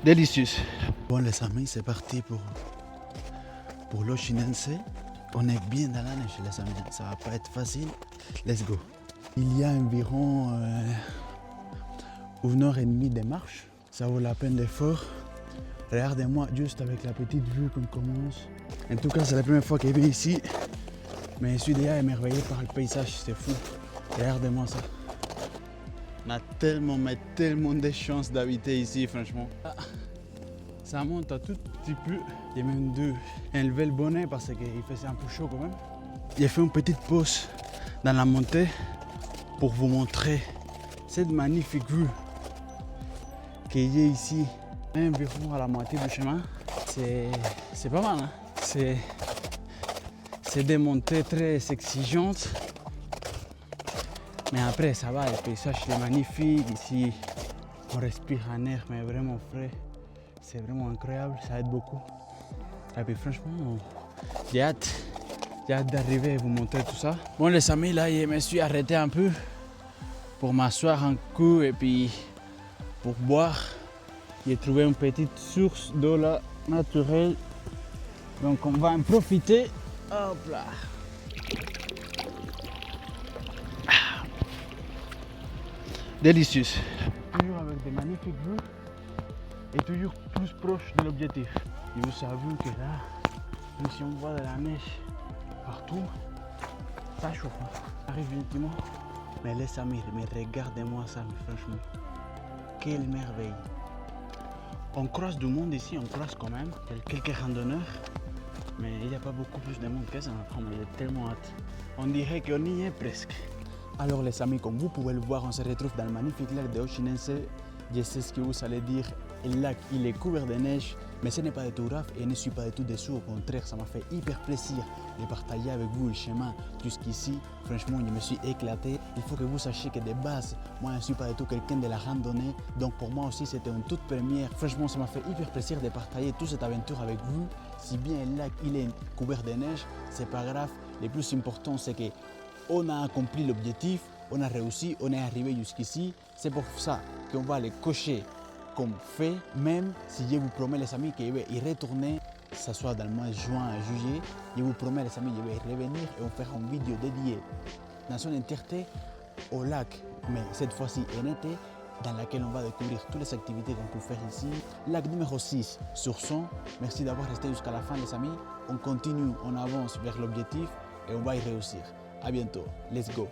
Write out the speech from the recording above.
Délicieuse. Bon les amis, c'est parti pour l'Ochinense. On est bien dans la neige les amis, ça va pas être facile. Let's go. Il y a environ 1h30 de marche. Ça vaut la peine d'effort. Regardez-moi juste avec la petite vue qu'on commence. En tout cas, c'est la première fois que je viens ici. Mais je suis déjà émerveillé par le paysage, c'est fou. Regardez-moi ça. On a tellement de chance d'habiter ici, franchement. Ça monte un tout petit peu. J'ai même dû enlever le bonnet parce qu'il faisait un peu chaud quand même. J'ai fait une petite pause dans la montée pour vous montrer cette magnifique vue qu'il y a ici. Environ à la moitié du chemin. C'est pas mal, hein? C'est des montées très exigeantes. Mais après, ça va, le paysage est magnifique. Ici, on respire un air mais vraiment frais. C'est vraiment incroyable, ça aide beaucoup. Et puis franchement, j'ai hâte d'arriver et vous montrer tout ça. Bon les amis, là, je me suis arrêté un peu pour m'asseoir un coup et puis pour boire. J'ai trouvé une petite source d'eau là, naturelle. Donc on va en profiter. Hop là. Délicieuse. Toujours avec des magnifiques vues et toujours plus proche de l'objectif. Et vous savez que là, même si on voit de la neige partout, ça chauffe. Ça arrive gentiment. Mais les amis, mais regardez-moi ça, mais franchement, quelle merveille. On croise du monde ici, on croise quand même quelques randonneurs, mais il n'y a pas beaucoup plus de monde que ça. J'ai tellement hâte. On dirait qu'on y est presque. Alors les amis, comme vous pouvez le voir, on se retrouve dans le magnifique lac de Ochinense. Je sais ce que vous allez dire, le lac il est couvert de neige, mais ce n'est pas du tout grave et je ne suis pas du tout déçu. Au contraire, ça m'a fait hyper plaisir de partager avec vous le chemin jusqu'ici. Franchement, je me suis éclaté. Il faut que vous sachiez que de base, moi je ne suis pas du tout quelqu'un de la randonnée. Donc pour moi aussi, c'était une toute première. Franchement, ça m'a fait hyper plaisir de partager toute cette aventure avec vous. Si bien le lac il est couvert de neige, c'est pas grave. Le plus important, c'est que on a accompli l'objectif, on a réussi, on est arrivé jusqu'ici. C'est pour ça qu'on va les cocher comme fait, même si je vous promets les amis que je vais y retourner, que ce soit dans le mois de juin et juillet. Je vous promets les amis, je vais y revenir et on fera une vidéo dédiée dans son entièreté au lac, mais cette fois-ci en été, dans laquelle on va découvrir toutes les activités qu'on peut faire ici. Lac numéro 6 sur 100. Merci d'avoir resté jusqu'à la fin les amis. On continue, on avance vers l'objectif et on va y réussir. À bientôt. Let's go.